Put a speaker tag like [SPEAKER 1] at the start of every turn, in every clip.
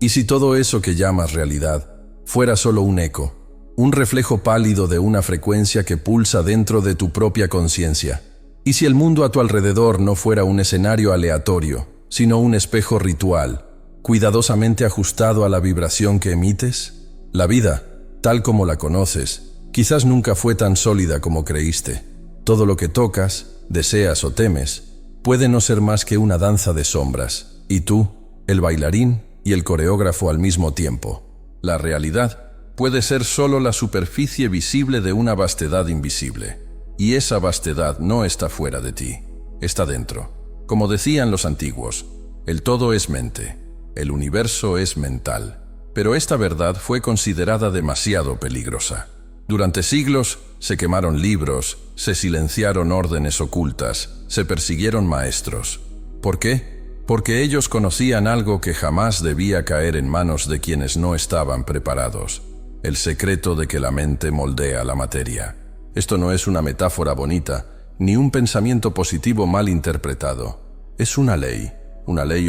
[SPEAKER 1] ¿Y si todo eso que llamas realidad fuera solo un eco, un reflejo pálido de una frecuencia que pulsa dentro de tu propia conciencia? ¿Y si el mundo a tu alrededor no fuera un escenario aleatorio, sino un espejo ritual, cuidadosamente ajustado a la vibración que emites? La vida, tal como la conoces, quizás nunca fue tan sólida como creíste. Todo lo que tocas, deseas o temes, puede no ser más que una danza de sombras, y tú, el bailarín y el coreógrafo al mismo tiempo. La realidad puede ser solo la superficie visible de una vastedad invisible, y esa vastedad no está fuera de ti, está dentro. Como decían los antiguos, el todo es mente, el universo es mental, pero esta verdad fue considerada demasiado peligrosa. Durante siglos se quemaron libros, se silenciaron órdenes ocultas, se persiguieron maestros. ¿Por qué? Porque ellos conocían algo que jamás debía caer en manos de quienes no estaban preparados: el secreto de que la mente moldea la materia. Esto no es una metáfora bonita, ni un pensamiento positivo mal interpretado. Es una ley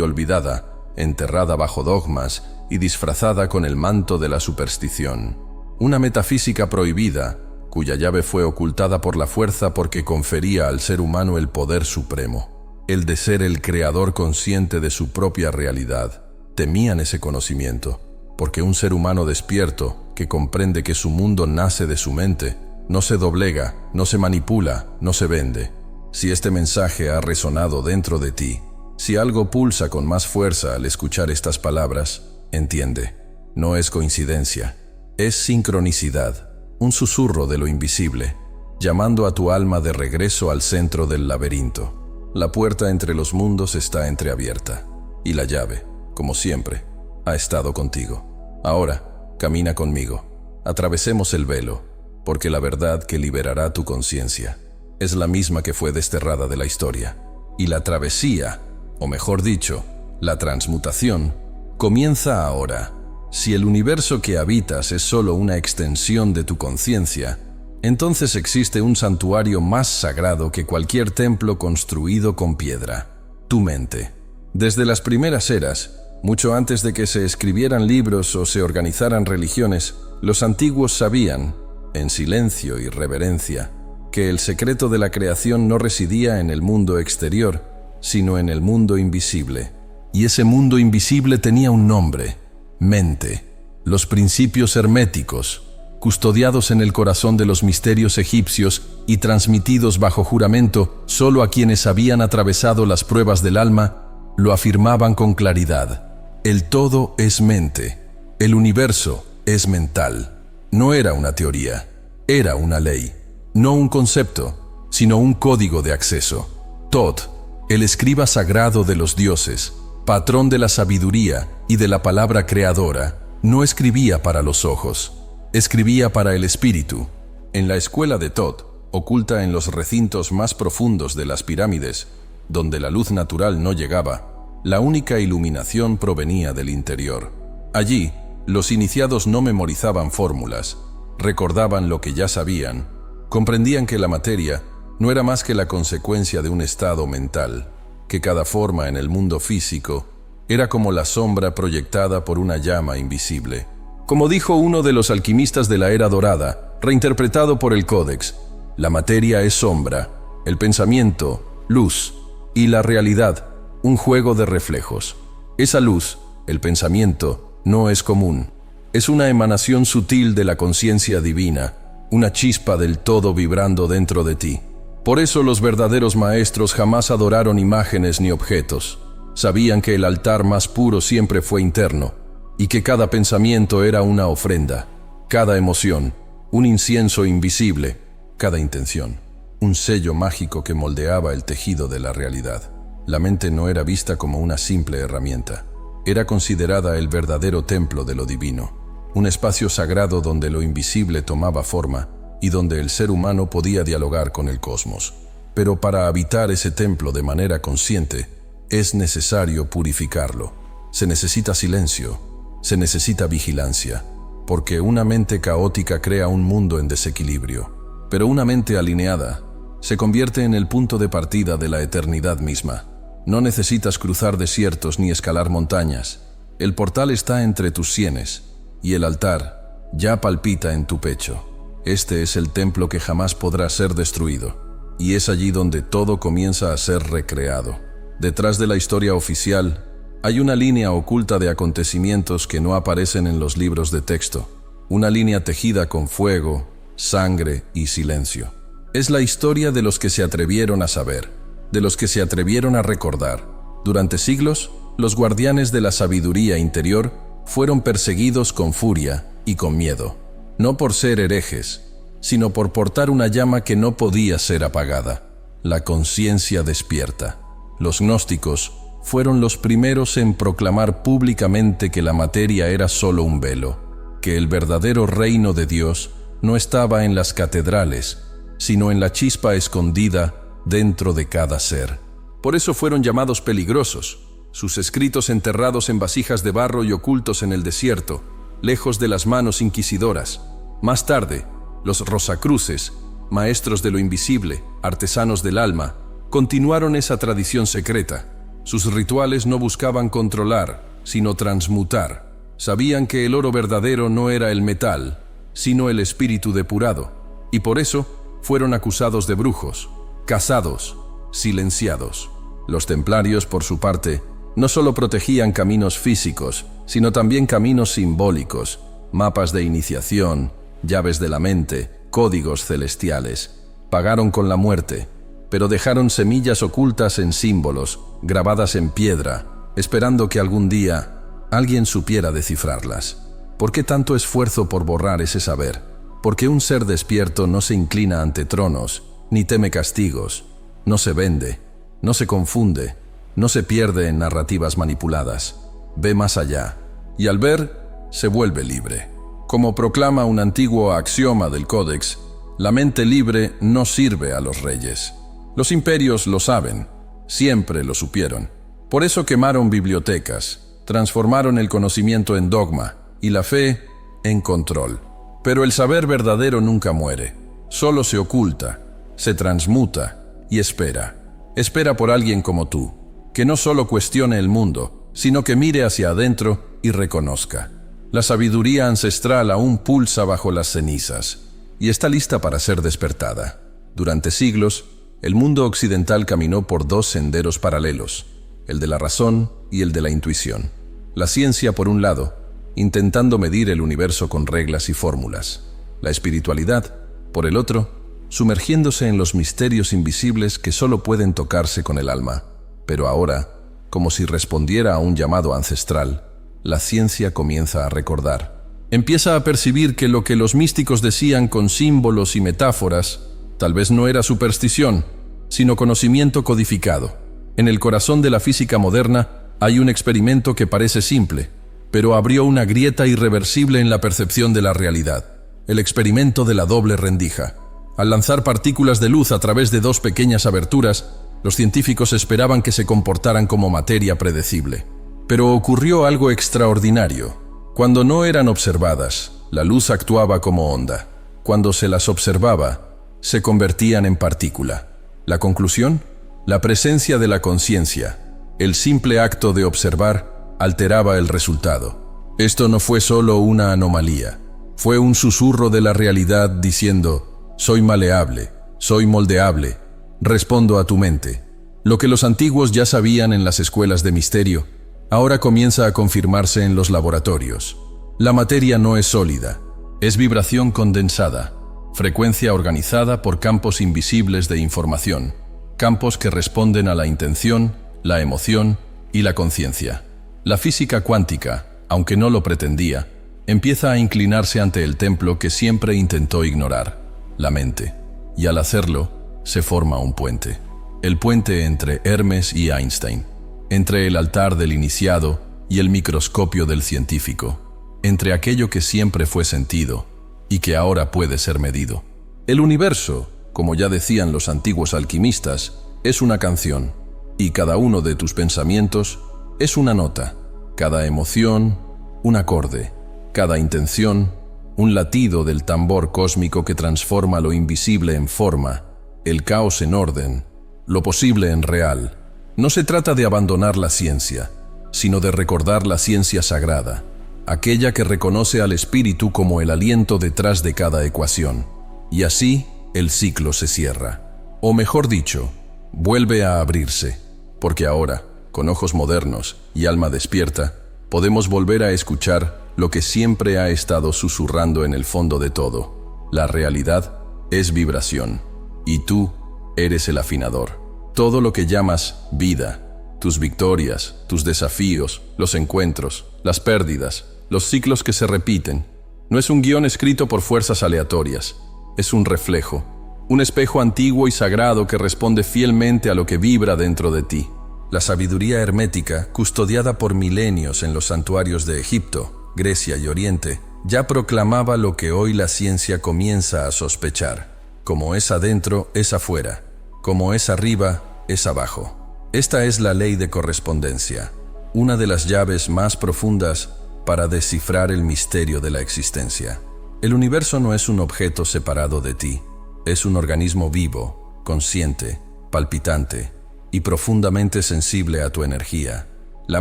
[SPEAKER 1] olvidada, enterrada bajo dogmas y disfrazada con el manto de la superstición. Una metafísica prohibida, cuya llave fue ocultada por la fuerza porque confería al ser humano el poder supremo, el de ser el creador consciente de su propia realidad. Temían ese conocimiento, porque un ser humano despierto, que comprende que su mundo nace de su mente, no se doblega, no se manipula, no se vende. Si este mensaje ha resonado dentro de ti, si algo pulsa con más fuerza al escuchar estas palabras, entiende, no es coincidencia, es sincronicidad, un susurro de lo invisible, llamando a tu alma de regreso al centro del laberinto. La puerta entre los mundos está entreabierta, y la llave, como siempre, ha estado contigo. Ahora, camina conmigo, atravesemos el velo, porque la verdad que liberará tu conciencia es la misma que fue desterrada de la historia. Y la travesía, o mejor dicho, la transmutación, comienza ahora. Si el universo que habitas es solo una extensión de tu conciencia, entonces existe un santuario más sagrado que cualquier templo construido con piedra: tu mente. Desde las primeras eras, mucho antes de que se escribieran libros o se organizaran religiones, los antiguos sabían, en silencio y reverencia, que el secreto de la creación no residía en el mundo exterior, sino en el mundo invisible. Y ese mundo invisible tenía un nombre: mente. Los principios herméticos, custodiados en el corazón de los misterios egipcios y transmitidos bajo juramento solo a quienes habían atravesado las pruebas del alma, lo afirmaban con claridad. El todo es mente. El universo es mental. No era una teoría, era una ley. No un concepto, sino un código de acceso. Thoth, el escriba sagrado de los dioses, patrón de la sabiduría y de la palabra creadora, no escribía para los ojos, escribía para el espíritu. En la escuela de Thoth, oculta en los recintos más profundos de las pirámides, donde la luz natural no llegaba, la única iluminación provenía del interior. Allí, los iniciados no memorizaban fórmulas, recordaban lo que ya sabían, comprendían que la materia no era más que la consecuencia de un estado mental, que cada forma en el mundo físico era como la sombra proyectada por una llama invisible. Como dijo uno de los alquimistas de la Era Dorada, reinterpretado por el Códex, la materia es sombra, el pensamiento, luz, y la realidad, un juego de reflejos. Esa luz, el pensamiento, no es común. Es una emanación sutil de la conciencia divina, una chispa del todo vibrando dentro de ti. Por eso los verdaderos maestros jamás adoraron imágenes ni objetos. Sabían que el altar más puro siempre fue interno, y que cada pensamiento era una ofrenda, cada emoción, un incienso invisible, cada intención, un sello mágico que moldeaba el tejido de la realidad. La mente no era vista como una simple herramienta. Era considerada el verdadero templo de lo divino, un espacio sagrado donde lo invisible tomaba forma y donde el ser humano podía dialogar con el cosmos. Pero para habitar ese templo de manera consciente, es necesario purificarlo. Se necesita silencio, se necesita vigilancia, porque una mente caótica crea un mundo en desequilibrio. Pero una mente alineada se convierte en el punto de partida de la eternidad misma. No necesitas cruzar desiertos ni escalar montañas. El portal está entre tus sienes, y el altar ya palpita en tu pecho. Este es el templo que jamás podrá ser destruido, y es allí donde todo comienza a ser recreado. Detrás de la historia oficial, hay una línea oculta de acontecimientos que no aparecen en los libros de texto, una línea tejida con fuego, sangre y silencio. Es la historia de los que se atrevieron a saber, de los que se atrevieron a recordar. Durante siglos, los guardianes de la sabiduría interior fueron perseguidos con furia y con miedo, no por ser herejes, sino por portar una llama que no podía ser apagada, la conciencia despierta. Los gnósticos fueron los primeros en proclamar públicamente que la materia era solo un velo, que el verdadero reino de Dios no estaba en las catedrales, sino en la chispa escondida dentro de cada ser. Por eso fueron llamados peligrosos, sus escritos enterrados en vasijas de barro y ocultos en el desierto, lejos de las manos inquisidoras. Más tarde, los Rosacruces, maestros de lo invisible, artesanos del alma, continuaron esa tradición secreta. Sus rituales no buscaban controlar, sino transmutar. Sabían que el oro verdadero no era el metal, sino el espíritu depurado, y por eso fueron acusados de brujos, cazados, silenciados. Los templarios, por su parte, no solo protegían caminos físicos, sino también caminos simbólicos, mapas de iniciación, llaves de la mente, códigos celestiales. Pagaron con la muerte, pero dejaron semillas ocultas en símbolos, grabadas en piedra, esperando que algún día alguien supiera descifrarlas. ¿Por qué tanto esfuerzo por borrar ese saber? Porque un ser despierto no se inclina ante tronos, ni teme castigos, no se vende, no se confunde, no se pierde en narrativas manipuladas. Ve más allá, y al ver, se vuelve libre. Como proclama un antiguo axioma del Códex, la mente libre no sirve a los reyes. Los imperios lo saben, siempre lo supieron. Por eso quemaron bibliotecas, transformaron el conocimiento en dogma y la fe en control. Pero el saber verdadero nunca muere, solo se oculta, se transmuta y espera. Espera por alguien como tú, que no solo cuestione el mundo, sino que mire hacia adentro y reconozca. La sabiduría ancestral aún pulsa bajo las cenizas y está lista para ser despertada. Durante siglos, el mundo occidental caminó por dos senderos paralelos, el de la razón y el de la intuición. La ciencia, por un lado, intentando medir el universo con reglas y fórmulas. La espiritualidad, por el otro, sumergiéndose en los misterios invisibles que solo pueden tocarse con el alma. Pero ahora, como si respondiera a un llamado ancestral, la ciencia comienza a recordar. Empieza a percibir que lo que los místicos decían con símbolos y metáforas tal vez no era superstición, sino conocimiento codificado. En el corazón de la física moderna hay un experimento que parece simple, pero abrió una grieta irreversible en la percepción de la realidad. El experimento de la doble rendija. Al lanzar partículas de luz a través de dos pequeñas aberturas, los científicos esperaban que se comportaran como materia predecible. Pero ocurrió algo extraordinario. Cuando no eran observadas, la luz actuaba como onda. Cuando se las observaba, se convertían en partícula. ¿La conclusión? La presencia de la conciencia, el simple acto de observar, alteraba el resultado. Esto no fue solo una anomalía, fue un susurro de la realidad diciendo: soy maleable, soy moldeable, respondo a tu mente. Lo que los antiguos ya sabían en las escuelas de misterio, ahora comienza a confirmarse en los laboratorios. La materia no es sólida, es vibración condensada, frecuencia organizada por campos invisibles de información, campos que responden a la intención, la emoción y la conciencia. La física cuántica, aunque no lo pretendía, empieza a inclinarse ante el templo que siempre intentó ignorar, la mente. Y al hacerlo, se forma un puente. El puente entre Hermes y Einstein, entre el altar del iniciado y el microscopio del científico, entre aquello que siempre fue sentido y que ahora puede ser medido. El universo, como ya decían los antiguos alquimistas, es una canción, y cada uno de tus pensamientos es una nota, cada emoción, un acorde, cada intención, un latido del tambor cósmico que transforma lo invisible en forma, el caos en orden, lo posible en real. No se trata de abandonar la ciencia, sino de recordar la ciencia sagrada, aquella que reconoce al espíritu como el aliento detrás de cada ecuación. Y así, el ciclo se cierra. O mejor dicho, vuelve a abrirse, porque ahora, con ojos modernos y alma despierta, podemos volver a escuchar lo que siempre ha estado susurrando en el fondo de todo. La realidad es vibración, y tú eres el afinador. Todo lo que llamas vida, tus victorias, tus desafíos, los encuentros, las pérdidas, los ciclos que se repiten, no es un guión escrito por fuerzas aleatorias, es un reflejo, un espejo antiguo y sagrado que responde fielmente a lo que vibra dentro de ti. La sabiduría hermética, custodiada por milenios en los santuarios de Egipto, Grecia y Oriente, ya proclamaba lo que hoy la ciencia comienza a sospechar. Como es adentro, es afuera. Como es arriba, es abajo. Esta es la ley de correspondencia, una de las llaves más profundas para descifrar el misterio de la existencia. El universo no es un objeto separado de ti, es un organismo vivo, consciente, palpitante y profundamente sensible a tu energía. La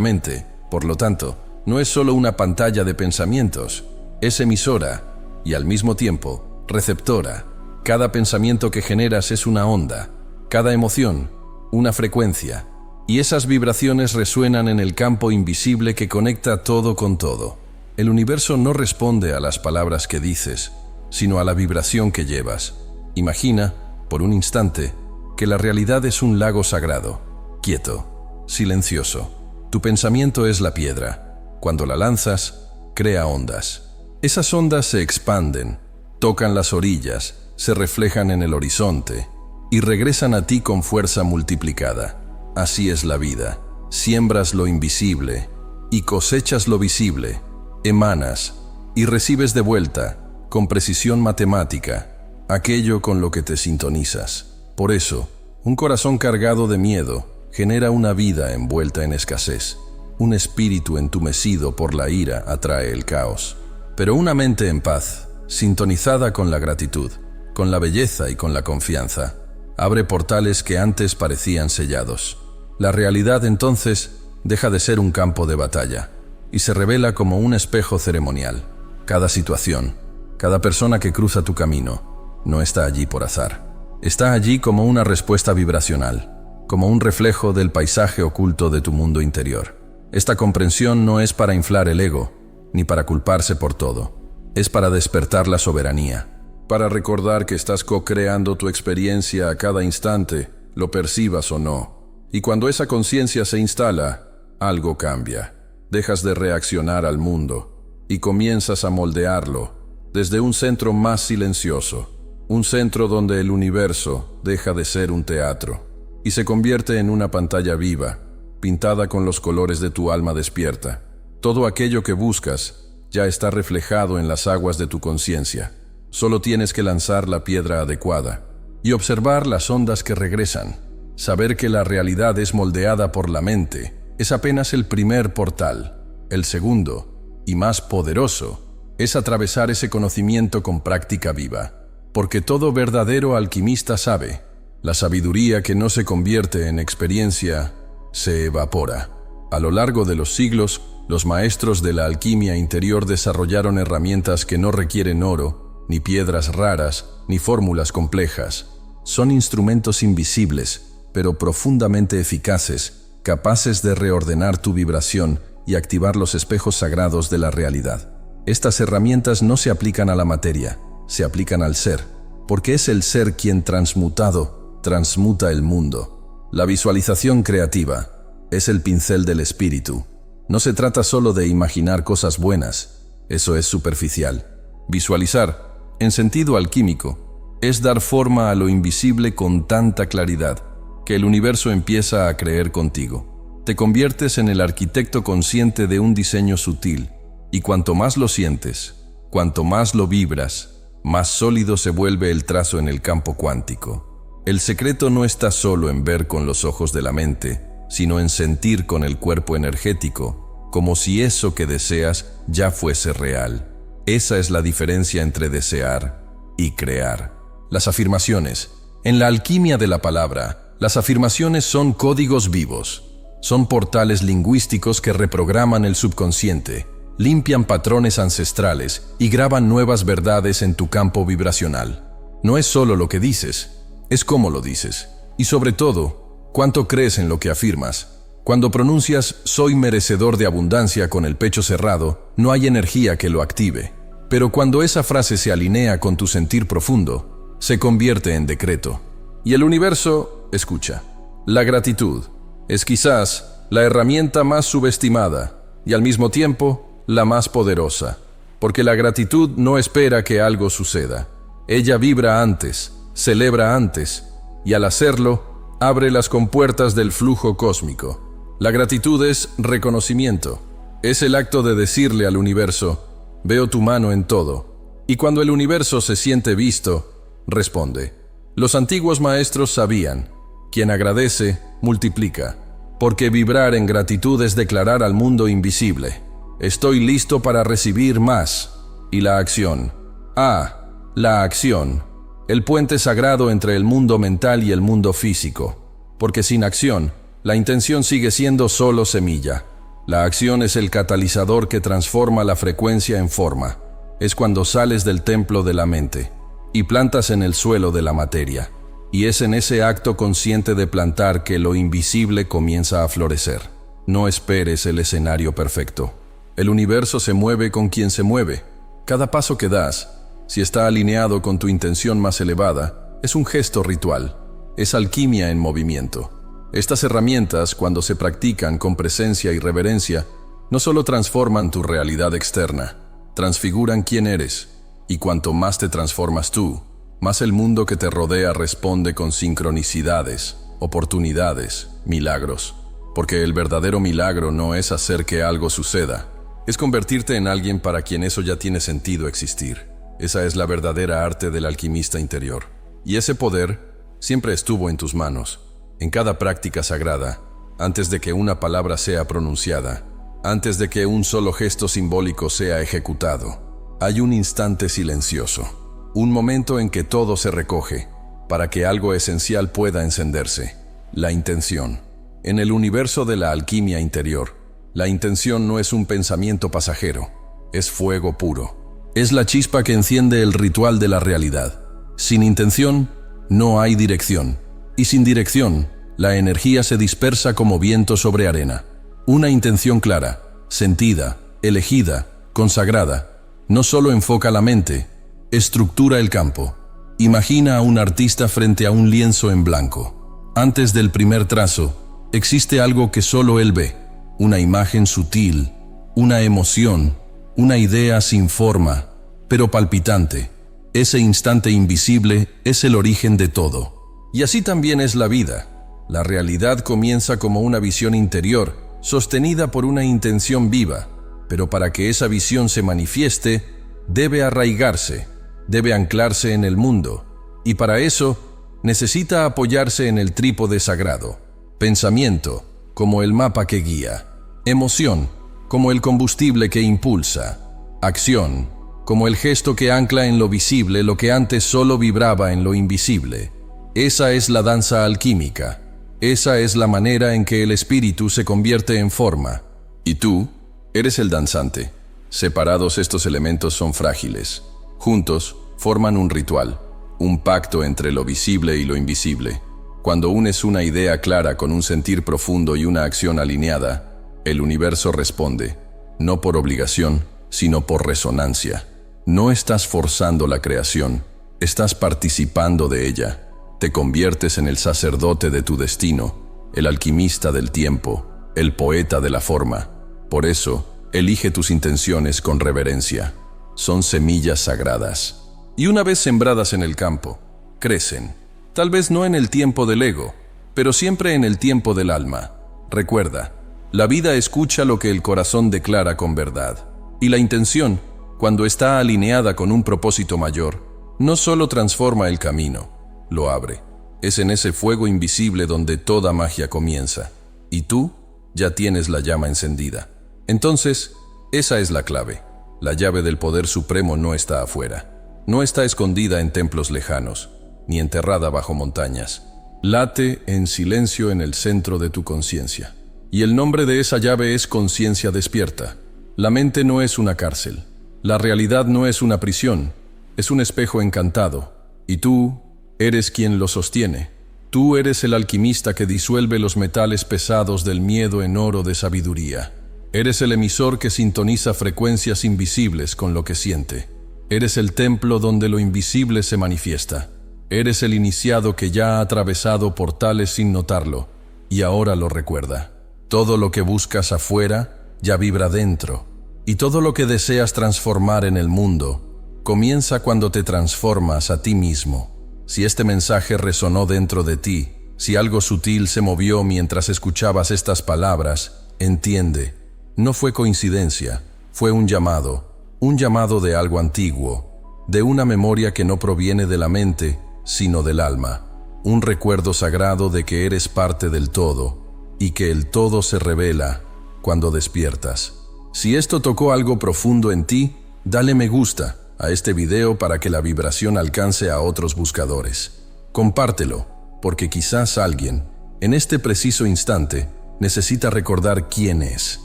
[SPEAKER 1] mente, por lo tanto, no es solo una pantalla de pensamientos, es emisora y al mismo tiempo receptora. Cada pensamiento que generas es una onda, cada emoción, una frecuencia, y esas vibraciones resuenan en el campo invisible que conecta todo con todo. El universo no responde a las palabras que dices, sino a la vibración que llevas. Imagina, por un instante, que la realidad es un lago sagrado, quieto, silencioso. Tu pensamiento es la piedra. Cuando la lanzas, crea ondas. Esas ondas se expanden, tocan las orillas, se reflejan en el horizonte y regresan a ti con fuerza multiplicada. Así es la vida. Siembras lo invisible y cosechas lo visible. Emanas y recibes de vuelta, con precisión matemática, aquello con lo que te sintonizas. Por eso, un corazón cargado de miedo genera una vida envuelta en escasez. Un espíritu entumecido por la ira atrae el caos. Pero una mente en paz, sintonizada con la gratitud, con la belleza y con la confianza, abre portales que antes parecían sellados. La realidad entonces deja de ser un campo de batalla y se revela como un espejo ceremonial. Cada situación, cada persona que cruza tu camino, no está allí por azar. Está allí como una respuesta vibracional, como un reflejo del paisaje oculto de tu mundo interior. Esta comprensión no es para inflar el ego, ni para culparse por todo. Es para despertar la soberanía, para recordar que estás co-creando tu experiencia a cada instante, lo percibas o no. Y cuando esa conciencia se instala, algo cambia. Dejas de reaccionar al mundo y comienzas a moldearlo desde un centro más silencioso, un centro donde el universo deja de ser un teatro y se convierte en una pantalla viva, pintada con los colores de tu alma despierta. Todo aquello que buscas ya está reflejado en las aguas de tu conciencia. Solo tienes que lanzar la piedra adecuada y observar las ondas que regresan. Saber que la realidad es moldeada por la mente es apenas el primer portal. El segundo, y más poderoso, es atravesar ese conocimiento con práctica viva. Porque todo verdadero alquimista sabe, la sabiduría que no se convierte en experiencia se evapora. A lo largo de los siglos, los maestros de la alquimia interior desarrollaron herramientas que no requieren oro, ni piedras raras, ni fórmulas complejas. Son instrumentos invisibles, pero profundamente eficaces, capaces de reordenar tu vibración y activar los espejos sagrados de la realidad. Estas herramientas no se aplican a la materia, se aplican al ser, porque es el ser quien transmutado transmuta el mundo. La visualización creativa es el pincel del espíritu. No se trata solo de imaginar cosas buenas, eso es superficial. Visualizar, en sentido alquímico, es dar forma a lo invisible con tanta claridad que el universo empieza a creer contigo. Te conviertes en el arquitecto consciente de un diseño sutil, y cuanto más lo sientes, cuanto más lo vibras, más sólido se vuelve el trazo en el campo cuántico. El secreto no está solo en ver con los ojos de la mente, sino en sentir con el cuerpo energético, como si eso que deseas ya fuese real. Esa es la diferencia entre desear y crear. Las afirmaciones. En la alquimia de la palabra, las afirmaciones son códigos vivos. Son portales lingüísticos que reprograman el subconsciente, limpian patrones ancestrales y graban nuevas verdades en tu campo vibracional. No es solo lo que dices, es cómo lo dices. Y sobre todo, cuánto crees en lo que afirmas. Cuando pronuncias «soy merecedor de abundancia» con el pecho cerrado, no hay energía que lo active. Pero cuando esa frase se alinea con tu sentir profundo, se convierte en decreto. Y el universo escucha. La gratitud es quizás la herramienta más subestimada y al mismo tiempo la más poderosa, porque la gratitud no espera que algo suceda. Ella vibra antes, celebra antes, y al hacerlo, abre las compuertas del flujo cósmico. La gratitud es reconocimiento. Es el acto de decirle al universo, veo tu mano en todo. Y cuando el universo se siente visto, responde. Los antiguos maestros sabían, quien agradece, multiplica. Porque vibrar en gratitud es declarar al mundo invisible, estoy listo para recibir más. Y la acción. La acción. El puente sagrado entre el mundo mental y el mundo físico. Porque sin acción, la intención sigue siendo solo semilla. La acción es el catalizador que transforma la frecuencia en forma. Es cuando sales del templo de la mente y plantas en el suelo de la materia. Y es en ese acto consciente de plantar que lo invisible comienza a florecer. No esperes el escenario perfecto. El universo se mueve con quien se mueve. Cada paso que das, si está alineado con tu intención más elevada, es un gesto ritual. Es alquimia en movimiento. Estas herramientas, cuando se practican con presencia y reverencia, no solo transforman tu realidad externa, transfiguran quién eres. Y cuanto más te transformas tú, más el mundo que te rodea responde con sincronicidades, oportunidades, milagros. Porque el verdadero milagro no es hacer que algo suceda, es convertirte en alguien para quien eso ya tiene sentido existir. Esa es la verdadera arte del alquimista interior. Y ese poder siempre estuvo en tus manos, en cada práctica sagrada, antes de que una palabra sea pronunciada, antes de que un solo gesto simbólico sea ejecutado. Hay un instante silencioso. Un momento en que todo se recoge, para que algo esencial pueda encenderse, la intención. En el universo de la alquimia interior, la intención no es un pensamiento pasajero, es fuego puro. Es la chispa que enciende el ritual de la realidad. Sin intención, no hay dirección. Y sin dirección, la energía se dispersa como viento sobre arena. Una intención clara, sentida, elegida, consagrada, no solo enfoca la mente, estructura el campo. Imagina a un artista frente a un lienzo en blanco. Antes del primer trazo, existe algo que solo él ve. Una imagen sutil, una emoción, una idea sin forma, pero palpitante. Ese instante invisible es el origen de todo. Y así también es la vida. La realidad comienza como una visión interior, sostenida por una intención viva. Pero para que esa visión se manifieste, debe arraigarse. Debe anclarse en el mundo, y para eso necesita apoyarse en el trípode sagrado. Pensamiento, como el mapa que guía. Emoción, como el combustible que impulsa. Acción, como el gesto que ancla en lo visible lo que antes solo vibraba en lo invisible. Esa es la danza alquímica. Esa es la manera en que el espíritu se convierte en forma. Y tú eres el danzante. Separados, estos elementos son frágiles. Juntos, forman un ritual, un pacto entre lo visible y lo invisible. Cuando unes una idea clara con un sentir profundo y una acción alineada, el universo responde, no por obligación, sino por resonancia. No estás forzando la creación, estás participando de ella. Te conviertes en el sacerdote de tu destino, el alquimista del tiempo, el poeta de la forma. Por eso, elige tus intenciones con reverencia. Son semillas sagradas. Y una vez sembradas en el campo, crecen. Tal vez no en el tiempo del ego, pero siempre en el tiempo del alma. Recuerda, la vida escucha lo que el corazón declara con verdad. Y la intención, cuando está alineada con un propósito mayor, no solo transforma el camino, lo abre. Es en ese fuego invisible donde toda magia comienza. Y tú ya tienes la llama encendida. Entonces, esa es la clave. La llave del poder supremo no está afuera. No está escondida en templos lejanos, ni enterrada bajo montañas. Late en silencio en el centro de tu conciencia. Y el nombre de esa llave es conciencia despierta. La mente no es una cárcel. La realidad no es una prisión. Es un espejo encantado. Y tú eres quien lo sostiene. Tú eres el alquimista que disuelve los metales pesados del miedo en oro de sabiduría. Eres el emisor que sintoniza frecuencias invisibles con lo que siente. Eres el templo donde lo invisible se manifiesta. Eres el iniciado que ya ha atravesado portales sin notarlo, y ahora lo recuerda. Todo lo que buscas afuera ya vibra dentro, y todo lo que deseas transformar en el mundo comienza cuando te transformas a ti mismo. Si este mensaje resonó dentro de ti, si algo sutil se movió mientras escuchabas estas palabras, entiende, no fue coincidencia, fue un llamado de algo antiguo, de una memoria que no proviene de la mente, sino del alma, un recuerdo sagrado de que eres parte del todo, y que el todo se revela cuando despiertas. Si esto tocó algo profundo en ti, dale me gusta a este video para que la vibración alcance a otros buscadores. Compártelo, porque quizás alguien, en este preciso instante, necesita recordar quién es.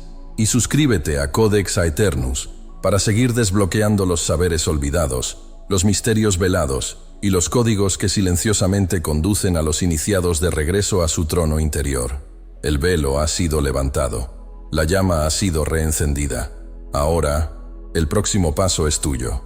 [SPEAKER 1] Y suscríbete a Codex Aeternus para seguir desbloqueando los saberes olvidados, los misterios velados y los códigos que silenciosamente conducen a los iniciados de regreso a su trono interior. El velo ha sido levantado. La llama ha sido reencendida. Ahora, el próximo paso es tuyo.